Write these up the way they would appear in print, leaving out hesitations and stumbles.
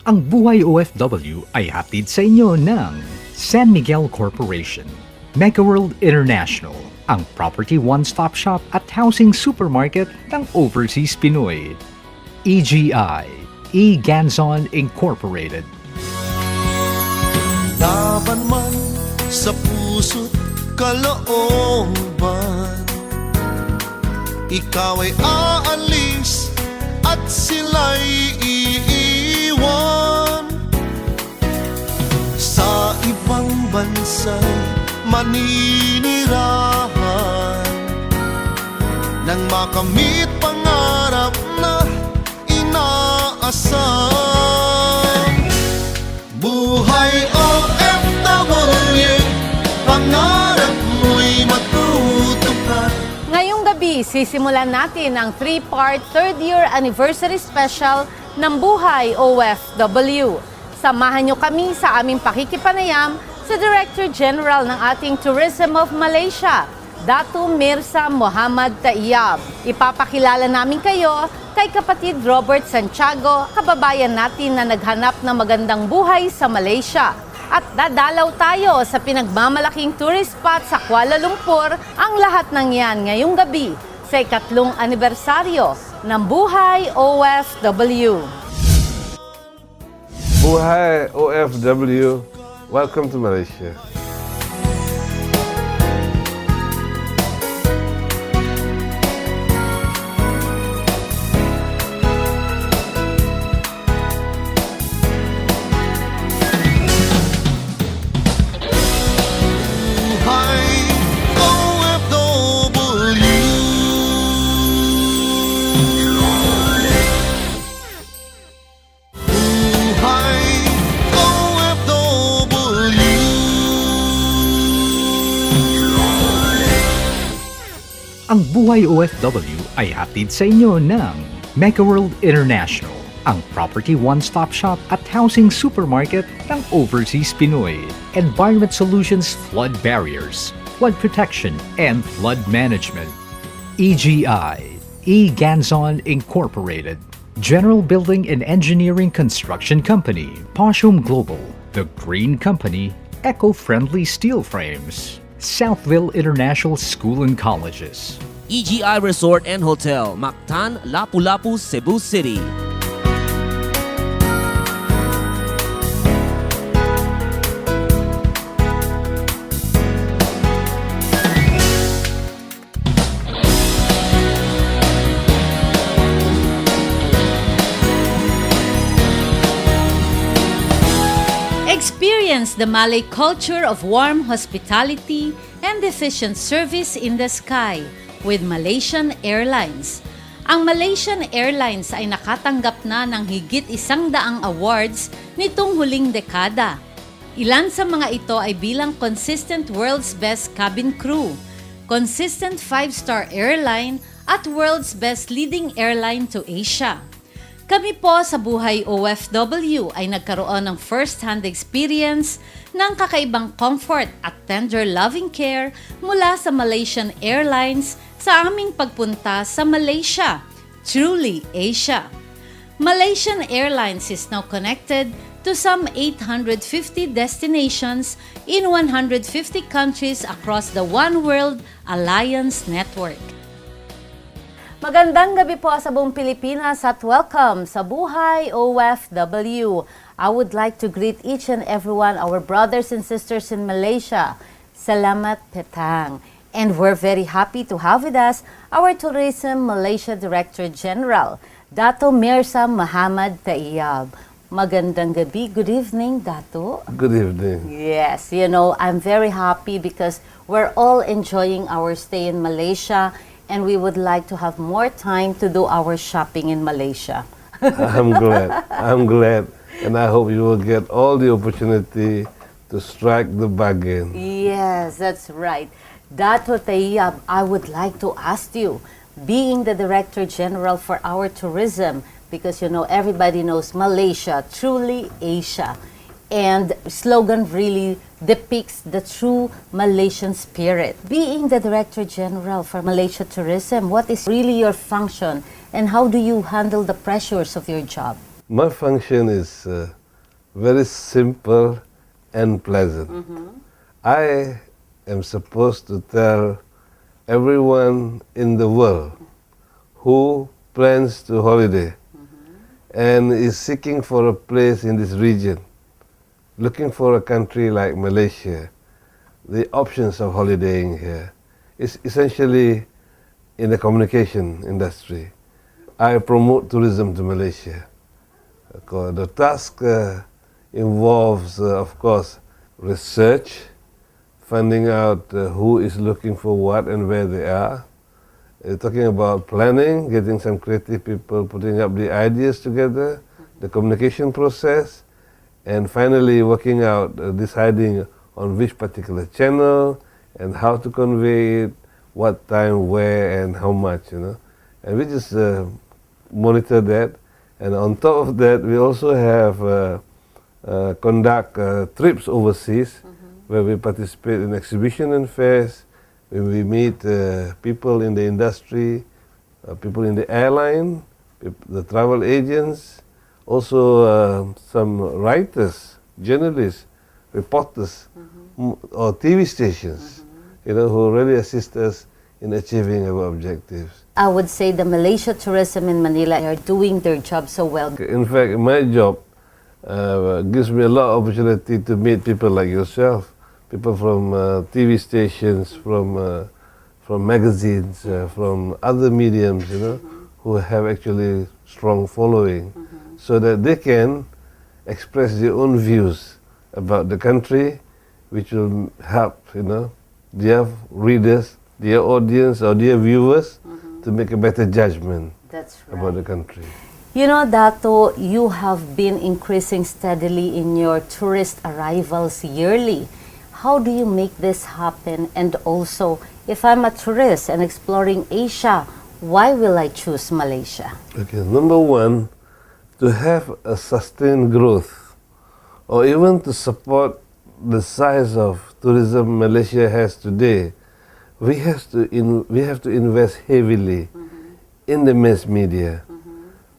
Ang Buhay OFW ay hatid sa inyo ng San Miguel Corporation, Megaworld International, ang property one-stop shop at housing supermarket ng Overseas Pinoy. EGI, E-Ganzon Incorporated. Laban man sa puso't kalooban, ikaw ay aalis at sila'y iiwan. Sa ibang bansa'y maninirahan nang makamit pangarap na inaasam. Buhay OFW, pangarap mo'y matutupad. Ngayong gabi, sisimulan natin ang 3-part 3rd year anniversary special ng Buhay OFW. Samahan nyo kami sa aming pakikipanayam sa Director General ng ating Tourism of Malaysia, DATU Mirza Muhammad TAIYAB. Ipapakilala namin kayo kay kapatid Robert Santiago, kababayan natin na naghanap ng magandang buhay sa Malaysia. At dadalaw tayo sa pinagmamalaking tourist spot sa Kuala Lumpur. Ang lahat ng yan ngayong gabi sa 3rd anibersaryo ng Buhay OFW. Buhay OFW, welcome to Malaysia. Ang Buhay OFW ay hatid sa inyo ng Megaworld International, ang property one-stop shop at housing supermarket ng Overseas Pinoy. Environment Solutions Flood Barriers, Flood Protection and Flood Management. EGI, E-Ganzon Incorporated. General Building and Engineering Construction Company, PASYAL Global, The Green Company, Eco-Friendly Steel Frames, Southville International School and Colleges. EGI Resort and Hotel, Mactan, Lapu-Lapu, Cebu City. Experience the Malay culture of warm hospitality and efficient service in the sky with Malaysian Airlines. Ang Malaysian Airlines ay nakatanggap na ng higit 100 awards nitong huling dekada. Ilan sa mga ito ay bilang Consistent World's Best Cabin Crew, Consistent 5-Star Airline at World's Best Leading Airline to Asia. Kami po sa Buhay OFW ay nagkaroon ng first-hand experience ng kakaibang comfort at tender loving care mula sa Malaysian Airlines sa aming pagpunta sa Malaysia, truly Asia. Malaysian Airlines is now connected to some 850 destinations in 150 countries across the One World Alliance Network. Magandang gabi po sa buong Pilipinas at welcome sa Buhay OFW. I would like to greet each and everyone, our brothers and sisters in Malaysia. Salamat petang. And we're very happy to have with us our Tourism Malaysia Director General, Dato Mirza Muhammad TAIYAB. Magandang gabi. Good evening, Dato. Good evening. Yes, you know, I'm very happy because we're all enjoying our stay in Malaysia and we would like to have more time to do our shopping in Malaysia. I'm glad. And I hope you will get all the opportunity to strike the bargain. Yes, that's right. Dato TAIYAB, I would like to ask you, being the Director General for our tourism, because you know everybody knows Malaysia, truly Asia. And slogan really depicts the true Malaysian spirit. Being the Director General for Malaysia Tourism, what is really your function and how do you handle the pressures of your job? My function is very simple and pleasant. I am supposed to tell everyone in the world who plans to holiday and is seeking for a place in this region, looking for a country like Malaysia, the options of holidaying here is essentially in the communication industry. I promote tourism to Malaysia. The task involves, of course, research, finding out who is looking for what and where they are. Talking about planning, getting some creative people putting up the ideas together, the communication process, and finally working out, deciding on which particular channel and how to convey it, what time, where, and how much, And we just monitor that. And on top of that, we also have conduct trips overseas where we participate in exhibition and fairs, where we meet people in the industry, people in the airline, the travel agents, also some writers, journalists, reporters, or TV stations, who really assist us in achieving our objectives. I would say the Malaysia tourism in Manila are doing their job so well. In fact, my job gives me a lot of opportunity to meet people like yourself, people from TV stations, from magazines, from other mediums, who have actually strong following, so that they can express their own views about the country, which will help, their readers, their audience, or their viewers to make a better judgment about the country. Dato, you have been increasing steadily in your tourist arrivals yearly. How do you make this happen? And also, if I'm a tourist and exploring Asia, why will I choose Malaysia? Okay, number one, to have a sustained growth, or even to support the size of tourism Malaysia has today, we have to invest heavily in the mass media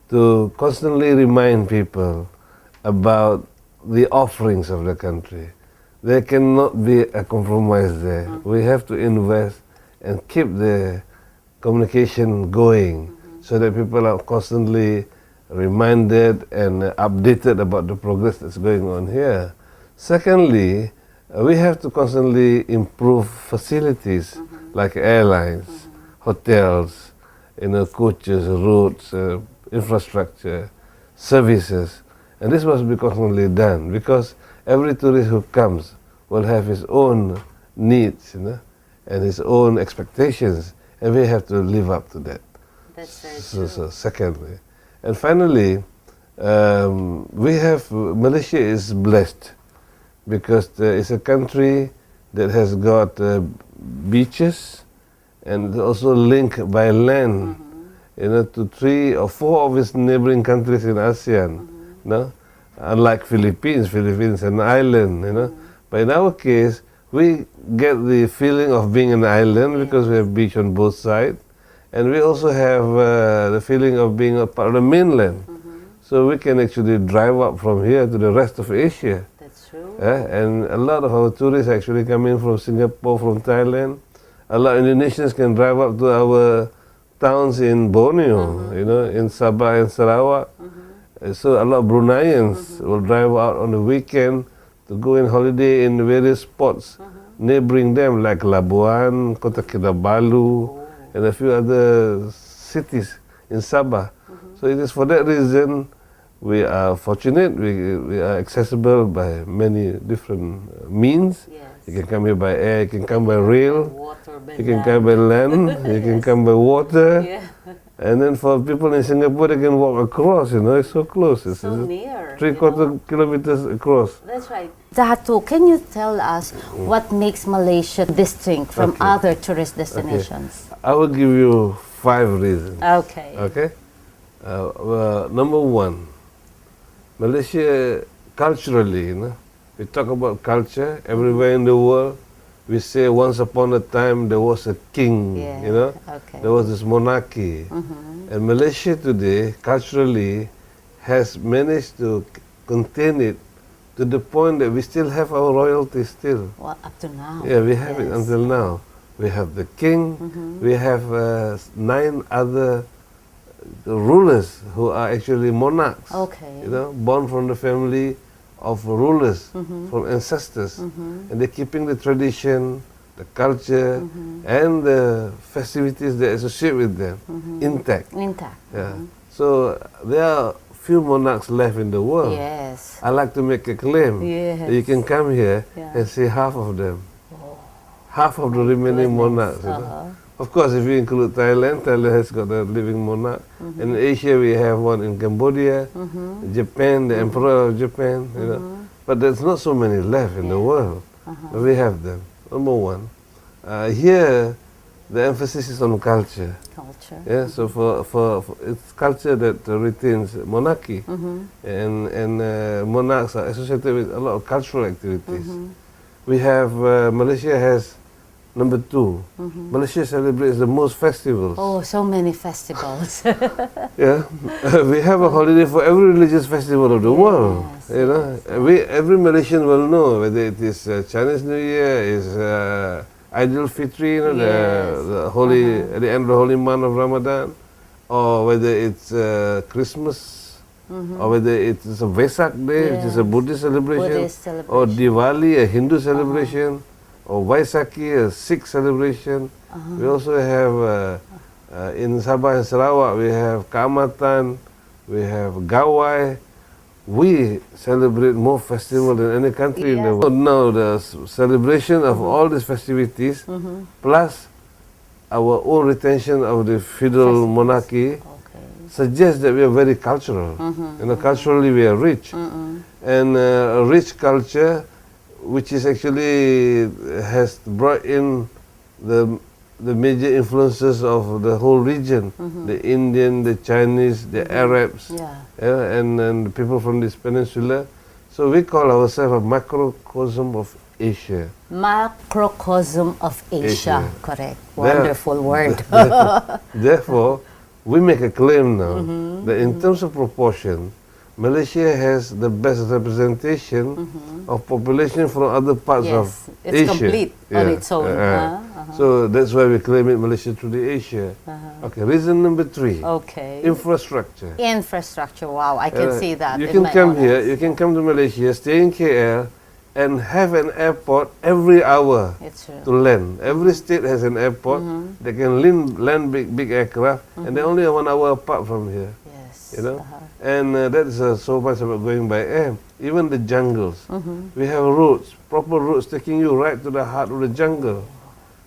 to constantly remind people about the offerings of the country. There cannot be a compromise there. We have to invest and keep the communication going so that people are constantly reminded and updated about the progress that's going on here. Secondly, we have to constantly improve facilities like airlines, hotels, coaches, roads, infrastructure, services. And this must be constantly done because every tourist who comes will have his own needs, and his own expectations, and we have to live up to that. That's very true. So secondly. And finally, Malaysia is blessed because it's a country that has got beaches and also linked by land, to 3 or 4 of its neighboring countries in ASEAN. Unlike Philippines is an island, But in our case, we get the feeling of being an island because we have beach on both sides, and we also have the feeling of being a part of the mainland. So we can actually drive up from here to the rest of Asia. That's true. And a lot of our tourists actually come in from Singapore, from Thailand. A lot of Indonesians can drive up to our towns in Borneo, in Sabah and Sarawak. So a lot of Bruneians will drive out on the weekend to go and holiday in various spots neighboring them, like Labuan, Kota Kinabalu, and a few other cities in Sabah. So it is for that reason we are fortunate, we are accessible by many different means. Yes. You can come here by air, you can come by rail, Water, by you can come by land, you can come by water. Yeah. And then for people in Singapore, they can walk across, it's so close. It's So near. 3/4 kilometers across. That's right. Dato, can you tell us what makes Malaysia distinct from Okay. other tourist destinations? I will give you 5 reasons. Okay. Okay? Number 1, Malaysia culturally, we talk about culture everywhere in the world. We say once upon a time there was a king, Okay. there was this monarchy. And Malaysia today culturally has managed to contain it to the point that we still have our royalty still. Well, up to now. Yeah, we have it Yes. until now. We have the king, we have 9 other rulers who are actually monarchs. Okay. You know, born from the family of rulers, from ancestors. And they're keeping the tradition, the culture, and the festivities that associate with them intact. Intact. Yeah. So there are few monarchs left in the world. Yes. I like to make a claim. Yes. You can come here Yeah. and see half of them. Half of the remaining monarchs. You know? Of course, if you include Thailand, Thailand has got a living monarch. And in Asia, we have one in Cambodia, Japan, the Emperor of Japan. You know, but there's not so many left in the world. But we have them. Number one, here the emphasis is on culture. Culture. Yeah, so for it's culture that retains monarchy, and monarchs are associated with a lot of cultural activities. We have Malaysia has number 2. Malaysia celebrates the most festivals. Oh, so many festivals. Yeah, we have a holiday for every religious festival of the world. You know, every Malaysian will know whether it is Chinese New Year, is Idul Fitri, you know, the holy at the end of the holy month of Ramadan, or whether it's Christmas, or whether it's a Vesak Day, which is a Buddhist celebration, Buddhist or celebration. Diwali, a Hindu celebration, or Vaisakhi, a Sikh celebration. We also have in Sabah and Sarawak we have Kaamatan, we have Gawai. We celebrate more festivals than any country in the world. Now the celebration of all these festivities, plus our own retention of the feudal monarchy, suggests that we are very cultural. You know, culturally we are rich, and a rich culture, which is actually has brought in the major influences of the whole region, the Indian, the Chinese, the Arabs, and the people from this peninsula. So we call ourselves a microcosm of Asia. Macrocosm of Asia. Asia. Correct. Wonderful word. Therefore, we make a claim now that in terms of proportion, Malaysia has the best representation of population from other parts of it's Asia. complete on its own. So that's why we claim it Malaysia truly Asia. Okay, reason number 3. Okay. Infrastructure. Infrastructure. Wow, I can see that. You in can my come own here, eyes. you can come to Malaysia, stay in KL, and have an airport every hour It's true. to land. Every state has an airport. They can land big aircraft, and they're only 1 hour apart from here. Yes. You know, and that's so much about going by air. Even the jungles, we have roads, proper roads taking you right to the heart of the jungle.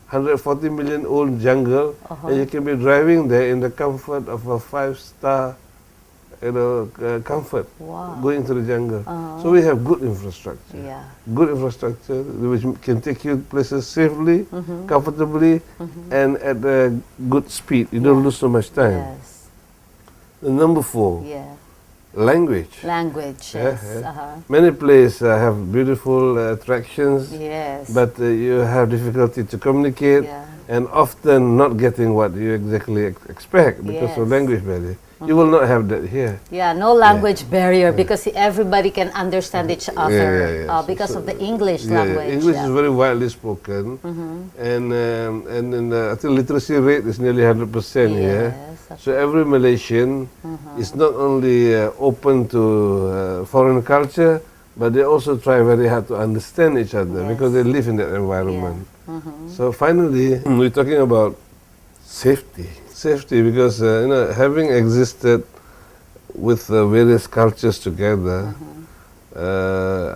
140 million old jungle, and you can be driving there in the comfort of a 5-star, comfort, going to the jungle. So we have good infrastructure. Yeah. Good infrastructure which can take you places safely, comfortably, and at a good speed. You don't lose so much time. Yes. Number 4, Yeah. language. Language. Yeah, Yes. yeah. Many places have beautiful attractions, Yes. but you have difficulty to communicate, and often not getting what you exactly expect because of Yes. language barrier. You will not have that here. Yeah, no language barrier because everybody can understand each other because of the English language. English is very widely spoken, and I think literacy rate is nearly 100% here. Yes, So every Malaysian is not only open to foreign culture, but they also try very hard to understand each other because they live in that environment. So finally, we're talking about safety. Safety, because having existed with various cultures together,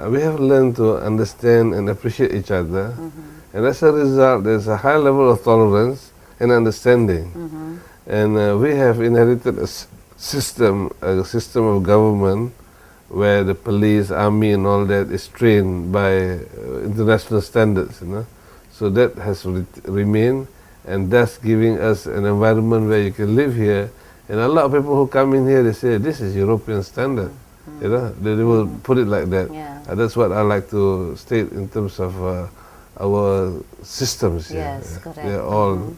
we have learned to understand and appreciate each other, and as a result, there's a high level of tolerance and understanding. And we have inherited a system of government where the police, army, and all that is trained by international standards. So that has remained, and thus giving us an environment where you can live here. And a lot of people who come in here, they say, this is European standard. They will put it like that. That's what I like to state in terms of our systems here. Yes, correct. They're all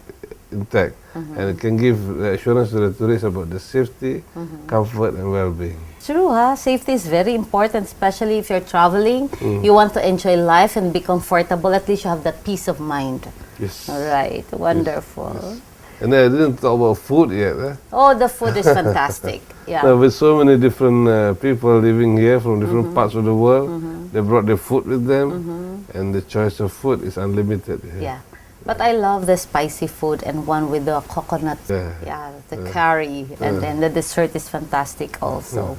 intact, and it can give the assurance to the tourists about the safety, comfort, and well-being. True, huh? Safety is very important, especially if you're traveling. You want to enjoy life and be comfortable. At least you have that peace of mind. Yes. All right, wonderful. Yes. And then I didn't talk about food yet. Oh, the food is fantastic. Yeah. Now, with so many different people living here from different parts of the world, they brought their food with them, and the choice of food is unlimited here. Yeah. But I love the spicy food and one with the coconut, the curry, and then the dessert is fantastic also.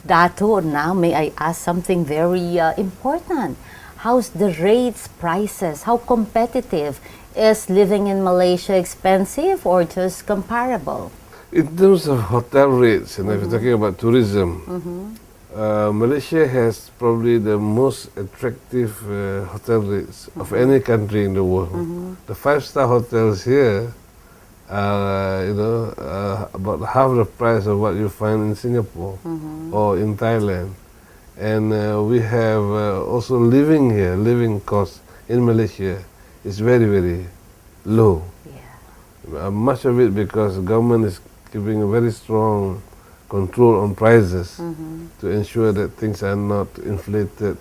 Datu, now may I ask something very important? How's the rates, prices? How competitive? Is living in Malaysia expensive or just comparable? In terms of hotel rates, and if you're talking about tourism, Malaysia has probably the most attractive hotel rates of any country in the world. The 5-star hotels here are, about half the price of what you find in Singapore or in Thailand. And we have also living costs in Malaysia is very, very low. Yeah. Much of it because the government is keeping a very strong control on prices to ensure that things are not inflated,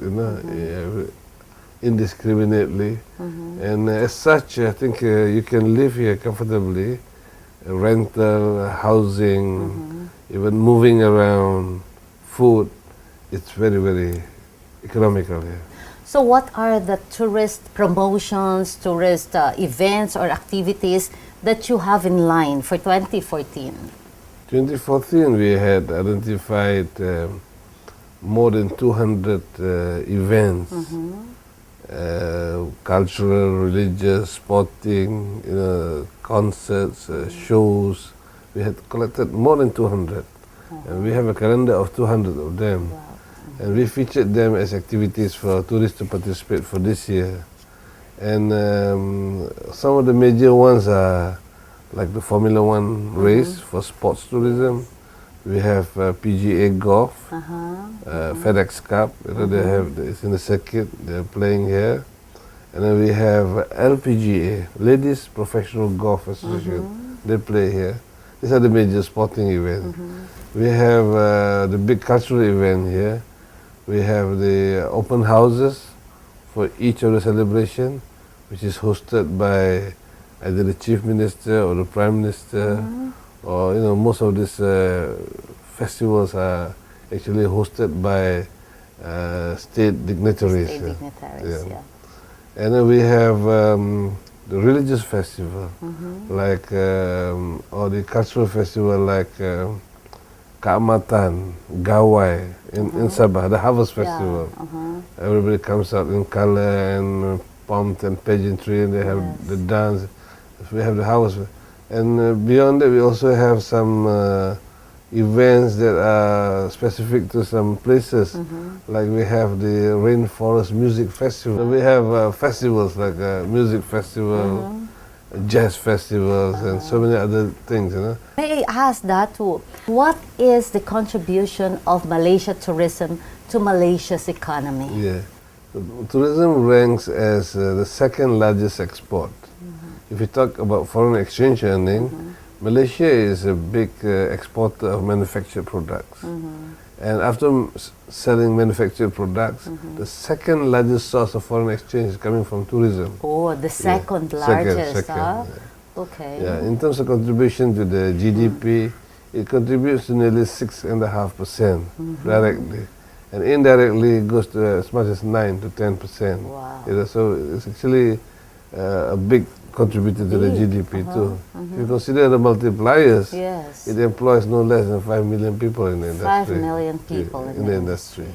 indiscriminately. And as such, I think you can live here comfortably. Rental, housing, even moving around, food, it's very, very economical here. So what are the tourist promotions, tourist events or activities that you have in line for 2014? 2014, we had identified more than 200 events, cultural, religious, sporting, concerts, shows. We had collected more than 200. And we have a calendar of 200 of them. Wow. And we featured them as activities for tourists to participate for this year. And some of the major ones are like the Formula One race for sports tourism. We have PGA Golf, FedEx Cup. It's in the circuit. They're playing here. And then we have LPGA, Ladies Professional Golf Association. They play here. These are the major sporting events. We have the big cultural event here. We have the open houses for each of the celebration, which is hosted by either the Chief Minister or the Prime Minister, or most of these festivals are actually hosted by state dignitaries. State dignitaries, yeah. And then we have the religious festival, like or the cultural festival like Kaamatan, Gawai in Sabah, the Harvest Festival. Everybody comes out in color and pomp and pageantry, and they have the dance. We have the Harvest, and beyond that, we also have some events that are specific to some places. Like we have the Rainforest Music Festival. We have festivals like music festival, jazz festivals, and so many other things. May I ask Datu, what is the contribution of Malaysia tourism to Malaysia's economy? Yeah, tourism ranks as the second largest export. If you talk about foreign exchange earning, Malaysia is a big exporter of manufactured products. And after selling manufactured products, the second largest source of foreign exchange is coming from tourism. Oh, the second largest, huh? Yeah. Okay. Yeah, in terms of contribution to the GDP, it contributes to nearly 6.5% directly. And indirectly, it goes to as much as 9 to 10%. Wow. So it's actually a big contributor to the GDP too. If you consider the multipliers, Yes. it employs no less than 5 million people in the industry. 5 million people in the industry,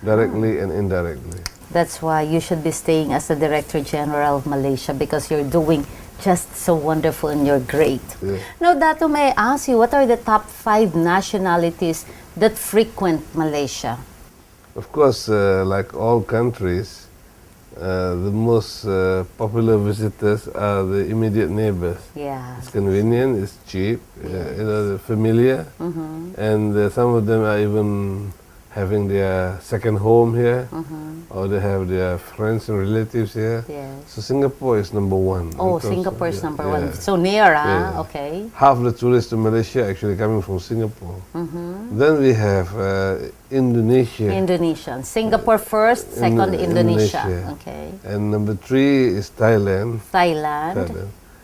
directly and indirectly. That's why you should be staying as the Director General of Malaysia, because you're doing just so wonderful and you're great. Yeah. Now, Dato, may I ask you, what are the top 5 nationalities that frequent Malaysia? Of course, like all countries, the most popular visitors are the immediate neighbors. Yeah. It's convenient, it's cheap, familiar, and some of them are even having their second home here, or they have their friends and relatives here. Yes. So Singapore is number one. Oh, in terms of- Singapore is number yeah. one. So near, Yeah. Okay. Half the tourists to Malaysia actually coming from Singapore. Then we have Indonesia. Indonesian. Singapore first, second Indonesia. Indonesia. Okay. And number 3 is Thailand. Thailand,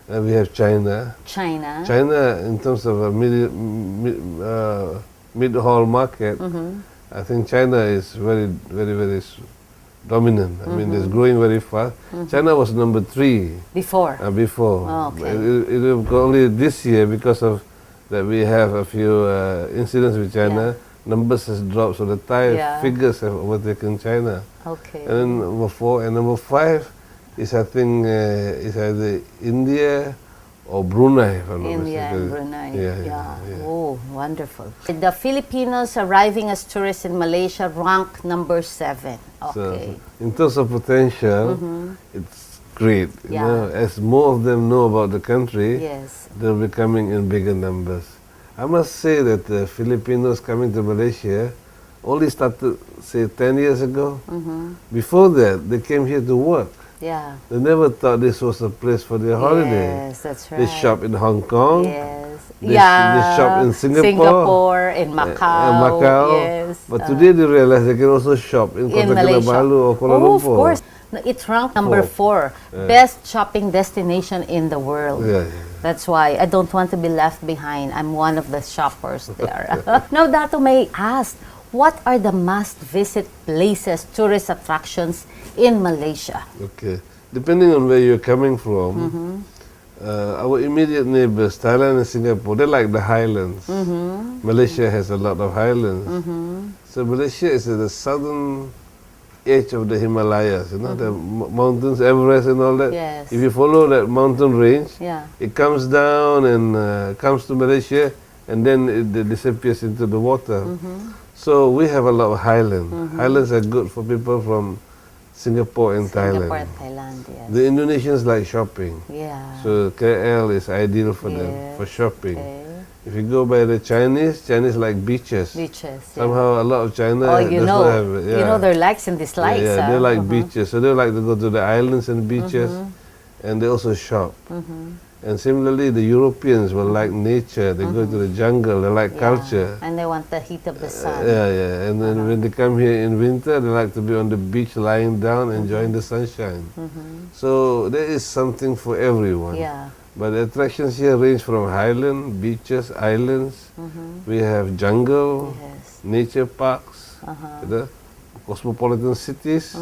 And we have China. China. China, in terms of a mid-haul market, I think China is very dominant. I mean, it's growing very fast. China was number 3 Before. before. Oh, okay. It will go only this year because of that we have a few incidents with China. Numbers has dropped, so the Thai Yeah. figures have overtaken China. Okay. And then number 4 and number 5 is, I think, is either India or Brunei, if I'm not India and mistaken. Brunei. Yeah. Oh, wonderful. The Filipinos arriving as tourists in Malaysia rank number 7. Okay. So, in terms of potential, it's great. You Yeah. know, as more of them know about the country, Yes. they'll be coming in bigger numbers. I must say that the Filipinos coming to Malaysia only started, say, 10 years ago. Before that, they came here to work. Yeah. They never thought this was a place for their holiday. Yes, that's right. They shop in Hong Kong. Yes. They shop in Singapore. in Macau. Macau. Yes. But today they realize they can also shop in Kota Malaysia. Kinabalu or Kuala Oh, of Lumpur. course. No, it ranked number 4. Best shopping destination in the world. Yeah. That's why I don't want to be left behind. I'm one of the shoppers there. Now, Dato may ask, what are the must-visit places, tourist attractions in Malaysia? Okay. Depending on where you're coming from, our immediate neighbors, Thailand and Singapore, they're like the highlands. Malaysia has a lot of highlands. So Malaysia is at the southern edge of the Himalayas, you know, the mountains, Everest and all that. Yes. If you follow that mountain range, Yeah. it comes down and comes to Malaysia, and then it disappears into the water. So we have a lot of highlands. Highlands are good for people from Singapore and Singapore Thailand. and Thailand, yes. The Indonesians like shopping. Yeah. So KL is ideal for them, Yes, for shopping. okay. If you go by the Chinese like beaches. Beaches. Yeah. Somehow a lot of China Oh, does not have it. you know their likes and dislikes. Yeah, they like beaches. So they like to go to the islands and beaches, and they also shop. And similarly, the Europeans will like nature. They go to the jungle. They like culture. And they want the heat of the sun. Yeah. And then when they come here in winter, they like to be on the beach, lying down, enjoying the sunshine. So there is something for everyone. Yeah. But the attractions here range from highland, beaches, islands. We have jungle, Yes. nature parks, the cosmopolitan cities.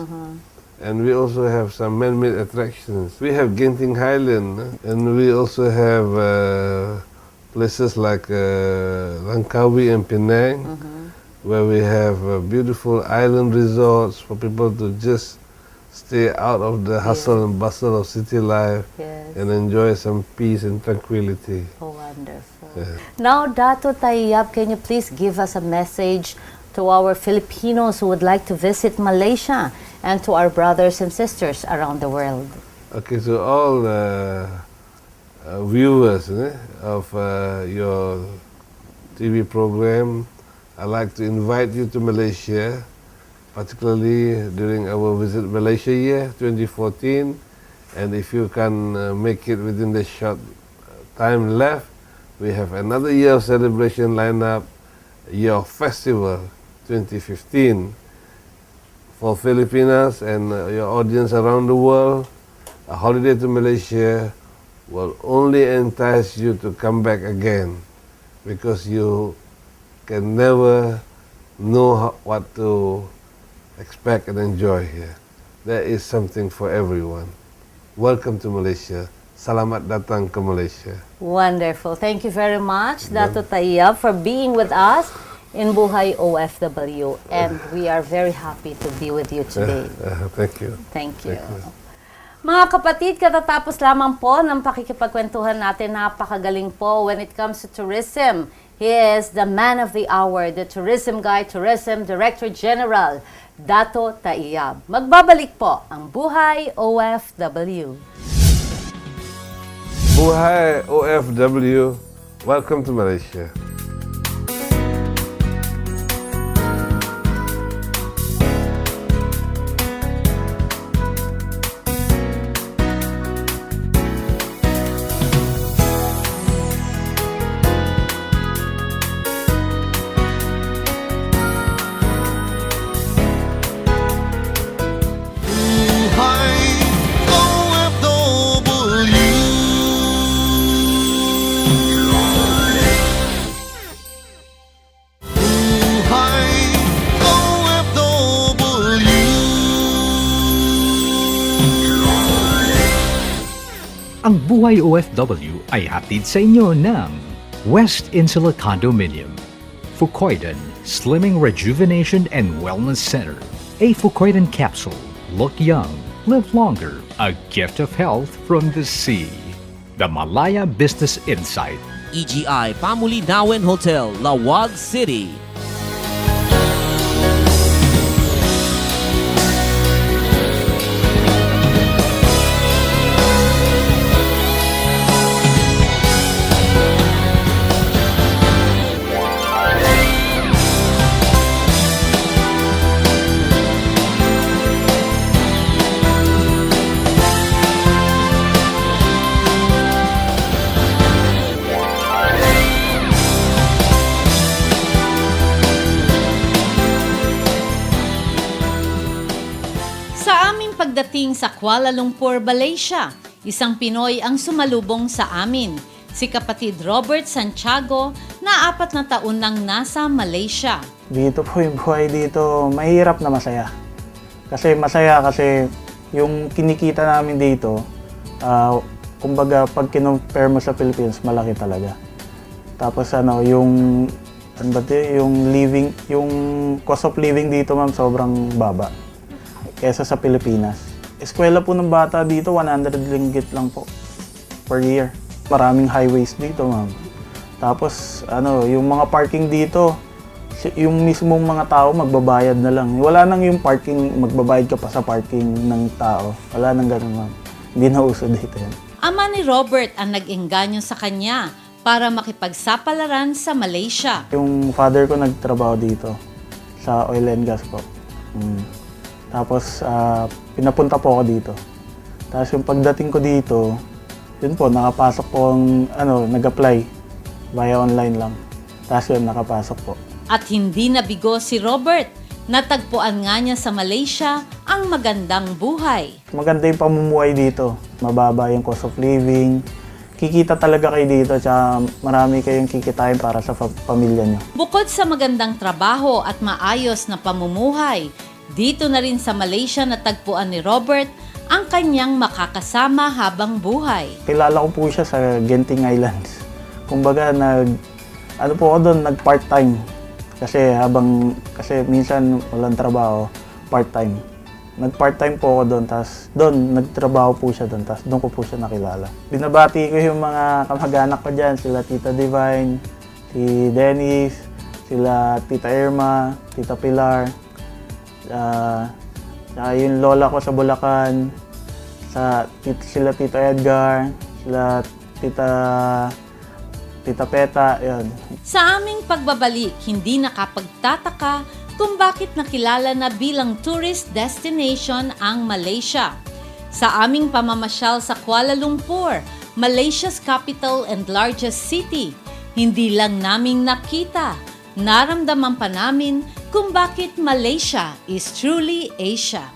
And we also have some man-made attractions. We have Genting Highland, and we also have places like Langkawi and Penang, where we have beautiful island resorts for people to just stay out of the hustle and bustle of city life Yes. and enjoy some peace and tranquility. Oh, wonderful. Now, Dato TAIYAB, can you please give us a message to our Filipinos who would like to visit Malaysia and to our brothers and sisters around the world? Okay, so all viewers of your TV program, I'd like to invite you to Malaysia, particularly during our Visit Malaysia year 2014. And if you can make it within the short time left, we have another year of celebration lined up, Year of Festival 2015. For Filipinas and your audience around the world, a holiday to Malaysia will only entice you to come back again, because you can never know what to expect and enjoy here. There is something for everyone. Welcome to Malaysia. Selamat datang ke Malaysia. Wonderful. Thank you very much, Dato TAIYAB, for being with us in Buhay OFW. And we are very happy to be with you today. Thank you. Thank you. Mga kapatid, katatapos lamang po ng pakikipagkwentuhan natin, napakagaling po when it comes to tourism. He is the man of the hour, the tourism guy, tourism director general, Dato TAIYAB. Magbabalik po ang Buhay OFW. Buhay OFW. Welcome to Malaysia. Ang Buhay OFW ay hatid sa inyo ng West Insula Condominium, Fukoidan Slimming Rejuvenation and Wellness Center, a Fukoidan capsule. Look young, live longer, a gift of health from the sea. The Malaya Business Insight. EGI Pamulinawen Hotel, Lawag City. Pagdating sa Kuala Lumpur, Malaysia, isang Pinoy ang sumalubong sa amin, si kapatid Robert Santiago na 4 na taon nang nasa Malaysia. Dito po yung buhay dito, mahirap na masaya. Kasi masaya kasi yung kinikita namin dito, kumbaga pag kinumpare mo sa Philippines, malaki talaga. Tapos yung cost of living dito ma'am sobrang baba kesa sa Pilipinas. Eskwela po ng bata dito, 100 ringgit lang po per year. Maraming highways dito, ma'am. Tapos, yung mga parking dito, yung mismong mga tao magbabayad na lang. Wala nang yung parking, magbabayad ka pa sa parking ng tao. Wala nang ganun, ma'am. Hindi na uso dito yan. Ama ni Robert ang nag-engganyo sa kanya para makipagsapalaran sa Malaysia. Yung father ko nagtrabaho dito sa oil and gas po. Tapos, pinapunta po ako dito. Tapos yung pagdating ko dito, yun po, nakapasok po nag-apply via online lang. Tapos yun, nakapasok po. At hindi nabigo si Robert. Natagpuan nga niya sa Malaysia ang magandang buhay. Maganda yung pamumuhay dito. Mababa yung cost of living. Kikita talaga kayo dito, tsaka marami kayong kikitain para sa pamilya nyo. Bukod sa magandang trabaho at maayos na pamumuhay, dito na rin sa Malaysia natagpuan ni Robert ang kanyang makakasama habang buhay. Kilala ko po siya sa Genting Islands. Kumbaga, po ako doon, nag-part-time. Kasi minsan walang trabaho, part-time. Nag-part-time po ako doon, tapos doon, nagtrabaho po siya doon, tapos doon ko po siya nakilala. Binabati ko yung mga kamag-anak ko dyan, sila Tita Divine, si Dennis, sila Tita Irma, Tita Pilar, yung lola ko sa Bulacan, sila Tito Edgar, sila Tita Peta, yun. Sa aming pagbabalik, hindi nakapagtataka kung bakit nakilala na bilang tourist destination ang Malaysia. Sa aming pamamasyal sa Kuala Lumpur, Malaysia's capital and largest city, hindi lang naming nakita, naramdaman pa namin kung bakit Malaysia is truly Asia.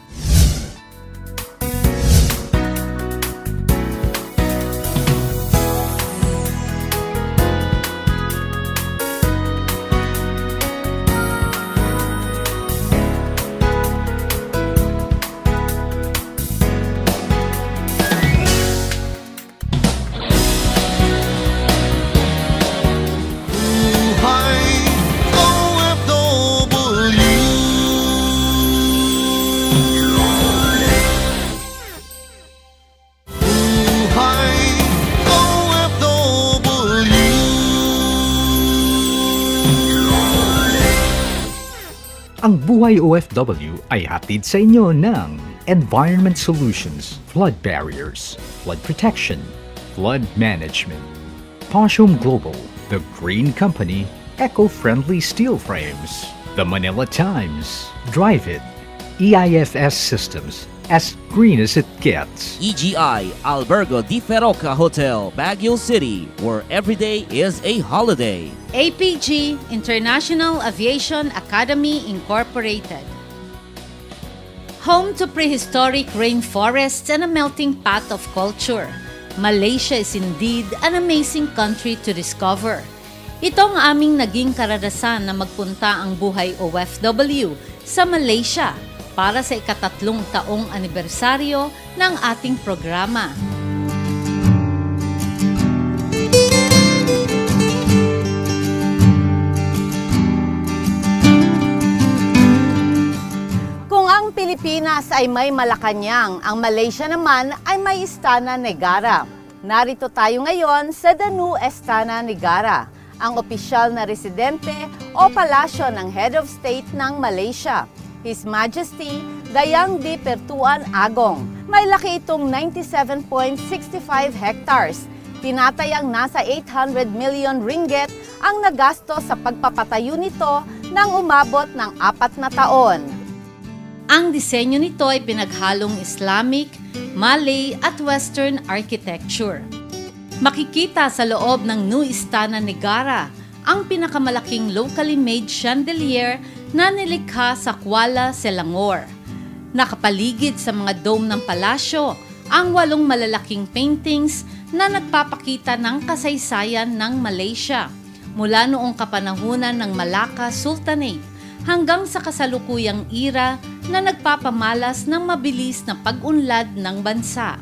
Buhay OFW. Buhay OFW. Ang Buhay OFW ay hatid sa inyo ng Environment Solutions, Flood Barriers, Flood Protection, Flood Management, PASYAL Global, The Green Company, Eco-Friendly Steel Frames, The Manila Times, Drive It, EIFS Systems, as green as it gets. EGI Albergo Di Feroca Hotel, Baguio City, where every day is a holiday. APG, International Aviation Academy Incorporated. Home to prehistoric rainforests and a melting pot of culture, Malaysia is indeed an amazing country to discover. Ito ang aming naging karanasan na magpunta ang Buhay OFW sa Malaysia para sa ika-3 taong anibersaryo ng ating programa. Pilipinas ay may Malacanang, ang Malaysia naman ay may Istana Negara. Narito tayo ngayon sa The New Istana Negara, ang opisyal na residente o palasyo ng Head of State ng Malaysia, His Majesty Dayang di Pertuan Agong. May laki itong 97.65 hectares. Tinatayang nasa 800 million ringgit ang nagasto sa pagpapatayo nito nang umabot ng 4 na taon. Ang disenyo nito ay pinaghalong Islamic, Malay at Western architecture. Makikita sa loob ng New Istana Negara ang pinakamalaking locally made chandelier na nilikha sa Kuala Selangor. Nakapaligid sa mga dome ng palasyo ang 8 malalaking paintings na nagpapakita ng kasaysayan ng Malaysia mula noong kapanahunan ng Malacca Sultanate hanggang sa kasalukuyang era na nagpapamalas ng mabilis na pag-unlad ng bansa.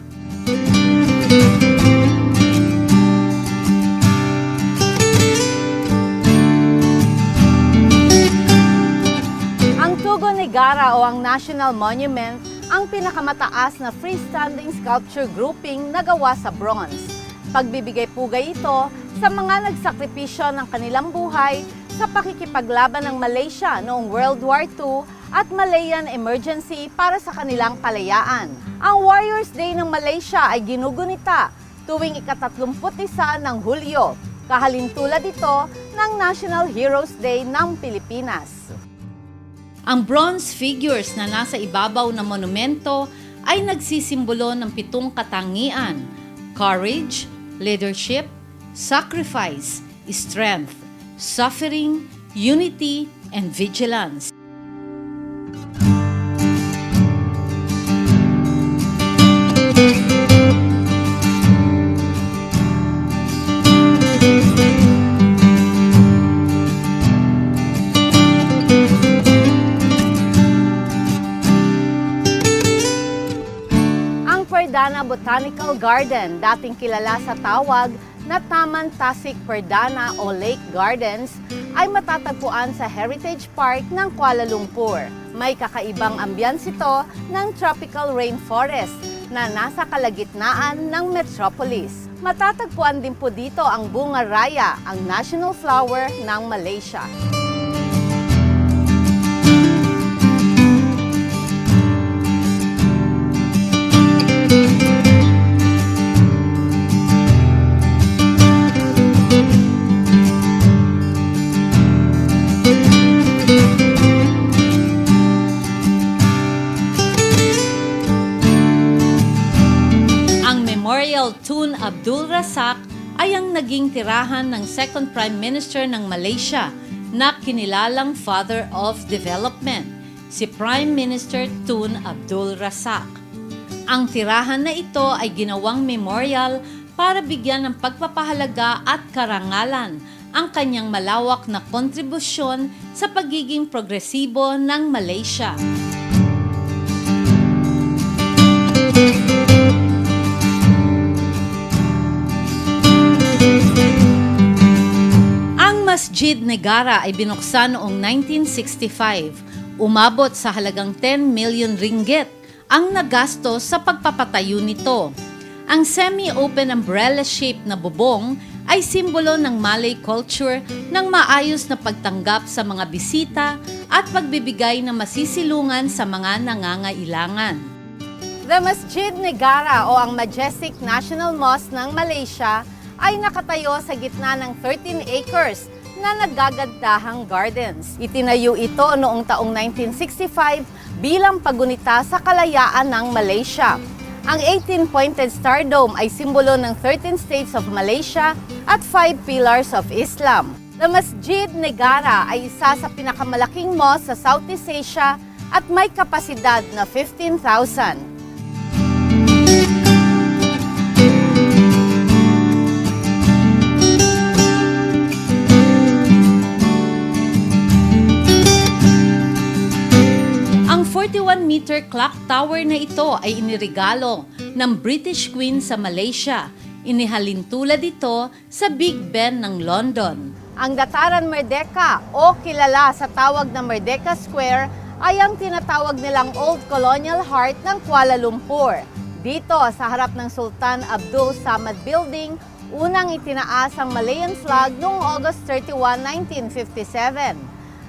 Ang Tugu Negara o ang National Monument ang pinakamataas na freestanding sculpture grouping na gawa sa bronze. Pagbibigay-pugay ito sa mga nagsakripisyo ng kanilang buhay sa pakikipaglaban ng Malaysia noong World War II at Malayan Emergency para sa kanilang kalayaan. Ang Warriors Day ng Malaysia ay ginugunita tuwing ika-31 ng Hulyo, kahalintulad ito ng National Heroes Day ng Pilipinas. Ang bronze figures na nasa ibabaw ng monumento ay nagsisimbolo ng 7 katangian: courage, leadership, sacrifice, strength, suffering, unity, and vigilance. Ang Perdana Botanical Garden, dating kilala sa tawag na Taman Tasik Perdana o Lake Gardens, ay matatagpuan sa Heritage Park ng Kuala Lumpur. May kakaibang ambience ito ng tropical rainforest na nasa kalagitnaan ng metropolis. Matatagpuan din po dito ang bunga raya, ang national flower ng Malaysia. Tun Abdul Razak ay ang naging tirahan ng second Prime Minister ng Malaysia na kinilalang Father of Development, si Prime Minister Tun Abdul Razak. Ang tirahan na ito ay ginawang memorial para bigyan ng pagpapahalaga at karangalan ang kanyang malawak na kontribusyon sa pagiging progresibo ng Malaysia. Masjid Negara ay binuksan noong 1965. Umabot sa halagang 10 million ringgit ang nagasto sa pagpapatayo nito. Ang semi-open umbrella-shaped na bubong ay simbolo ng Malay culture ng maayos na pagtanggap sa mga bisita at pagbibigay ng masisilungan sa mga nangangailangan. The Masjid Negara o ang Majestic National Mosque ng Malaysia ay nakatayo sa gitna ng 13 acres na naggagandahang gardens. Itinayo ito noong taong 1965 bilang pagunita sa kalayaan ng Malaysia. Ang 18-pointed star dome ay simbolo ng 13 states of Malaysia at 5 pillars of Islam. The Masjid Negara ay isa sa pinakamalaking mosque sa Southeast Asia at may kapasidad na 15,000. Ang 41-meter clock tower na ito ay inirigalo ng British Queen sa Malaysia. Inihalin tulad ito sa Big Ben ng London. Ang Dataran Merdeka o kilala sa tawag na Merdeka Square ay ang tinatawag nilang Old Colonial Heart ng Kuala Lumpur. Dito, sa harap ng Sultan Abdul Samad Building, unang itinaas ang Malayan flag noong August 31, 1957.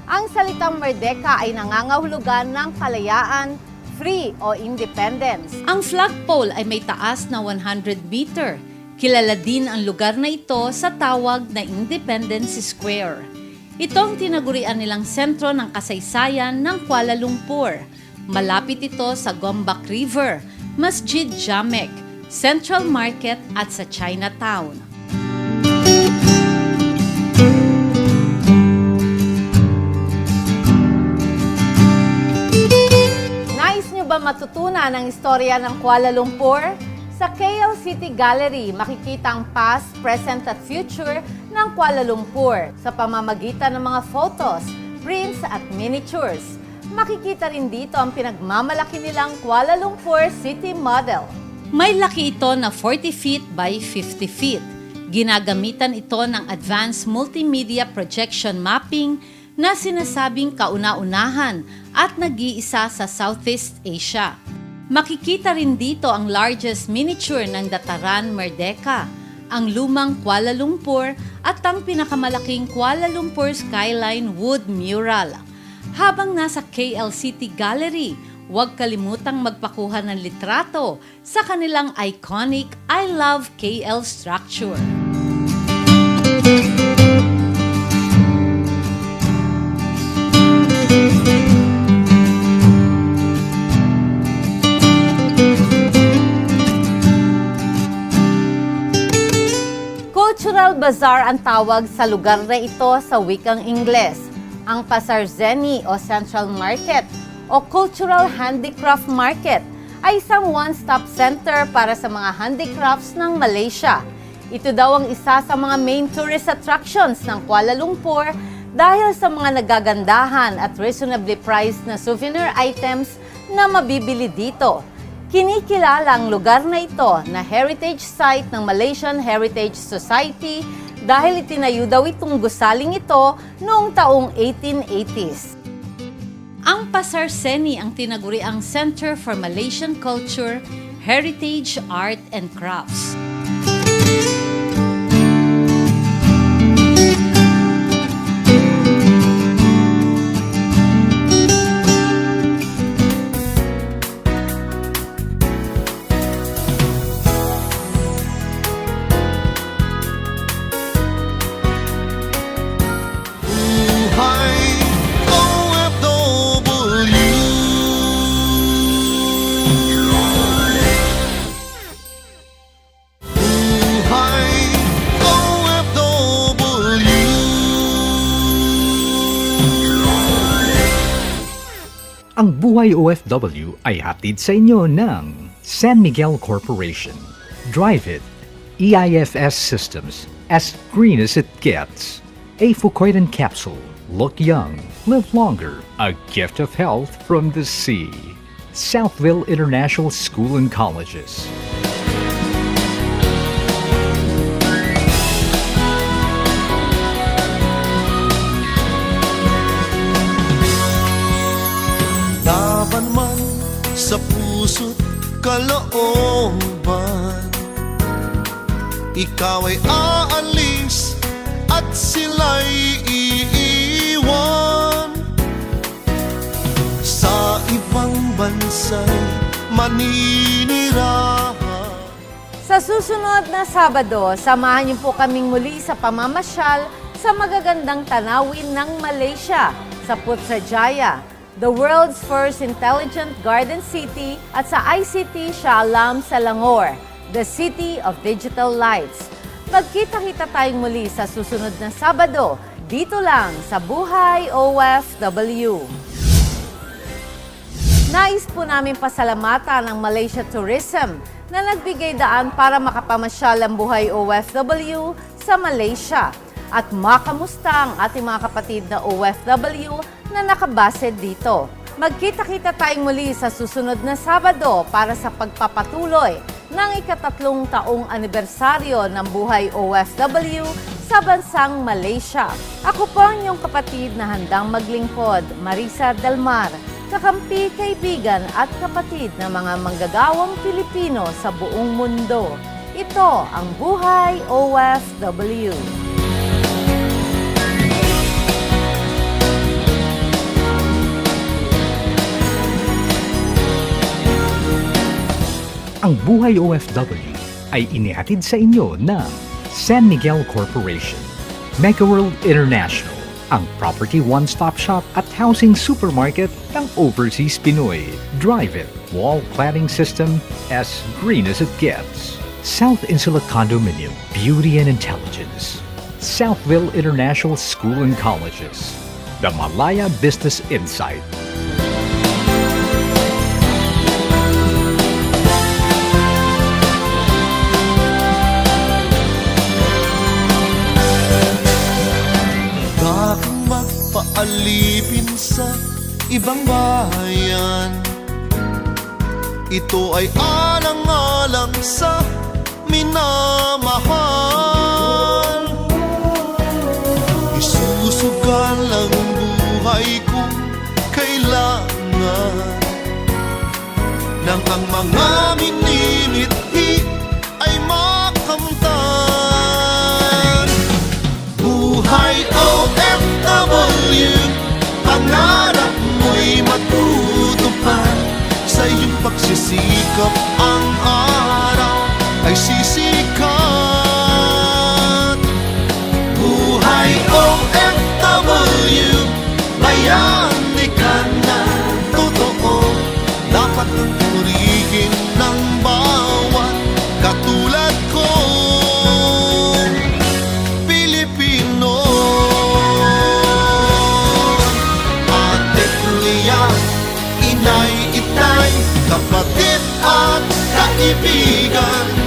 Ang salitang Merdeka ay nangangahulugan ng kalayaan, free o independence. Ang flagpole ay may taas na 100 meter. Kilala din ang lugar na ito sa tawag na Independence Square. Ito ang tinagurian nilang sentro ng kasaysayan ng Kuala Lumpur. Malapit ito sa Gombak River, Masjid Jamek, Central Market at sa Chinatown. Nais nyo ba matutunan ang istorya ng Kuala Lumpur? Sa KL City Gallery, makikita ang past, present at future ng Kuala Lumpur sa pamamagitan ng mga photos, prints at miniatures. Makikita rin dito ang pinagmamalaki nilang Kuala Lumpur City Model. May laki ito na 40 feet by 50 feet. Ginagamitan ito ng advanced multimedia projection mapping na sinasabing kauna-unahan at nag-iisa sa Southeast Asia. Makikita rin dito ang largest miniature ng Dataran Merdeka, ang lumang Kuala Lumpur at ang pinakamalaking Kuala Lumpur Skyline Wood Mural. Habang nasa KL City Gallery, huwag kalimutang magpakuha ng litrato sa kanilang iconic I Love KL structure. Cultural Bazaar ang tawag sa lugar na ito sa wikang Ingles. Ang Pasar Zeni o Central Market o Cultural Handicraft Market ay isang one-stop center para sa mga handicrafts ng Malaysia. Ito daw ang isa sa mga main tourist attractions ng Kuala Lumpur dahil sa mga nagagandahan at reasonably priced na souvenir items na mabibili dito. Kinikilala ang lugar na ito na heritage site ng Malaysian Heritage Society dahil itinayo daw itong gusaling ito noong taong 1880s. Ang Pasar Seni ang tinaguriang Center for Malaysian Culture, Heritage, Art and Crafts. Buhay OFW. Buhay OFW. Ang Buhay OFW ay hatid sa inyo ng San Miguel Corporation. Drive it. EIFS Systems. As green as it gets. A Fucoidan capsule. Look young. Live longer. A gift of health from the sea. Southville International School and Colleges. Laban man sa puso't kalooban, ikaw ay aalis at sila'y iiwan. Sa ibang bansa'y maninirahan. Sa susunod na Sabado, samahan niyo po kaming muli sa pamamasyal sa magagandang tanawin ng Malaysia sa Putrajaya, the world's first intelligent garden city, at sa ICT Shah Alam Selangor, the city of digital lights. Magkita-kita tayong muli sa susunod na Sabado, dito lang sa Buhay OFW. Nais po namin pasalamatan ang Malaysia Tourism na nagbigay daan para makapamasyal ang Buhay OFW sa Malaysia at makamusta ang ating mga kapatid na OFW na nakabase dito. Magkita-kita tayong muli sa susunod na Sabado para sa pagpapatuloy ng ika-3 taong anibersaryo ng Buhay OFW sa bansang Malaysia. Ako po ang inyong kapatid na handang maglingkod, Marissa del Mar. kakampi, kaibigan at kapatid ng mga manggagawang Pilipino sa buong mundo. Ito ang Buhay OFW. Ang Buhay OFW ay inihatid sa inyo ng San Miguel Corporation, Mega World International, ang property one-stop shop at housing supermarket ng Overseas Pinoy. Drive-in wall cladding system as green as it gets. South Insula Condominium, Beauty and Intelligence. Southville International School and Colleges. The Malaya Business Insight. Bakang magpaalipin sa ibang bayan. Ito ay alang-alang sa minamahal. Isusugal ang buhay kung kailangan nang ang mga minimithi ay makamtan. Buhay OFW, pangarap mo'y matutupad. Sa iyong pagsisikap ang araw ay sisikat. Buhay OFW, bayani ka na totoo. Dapat ang purihin ng bawat katulad ko. Pilipino, ate, kuya, inay, itay, kapatid at kaibigan.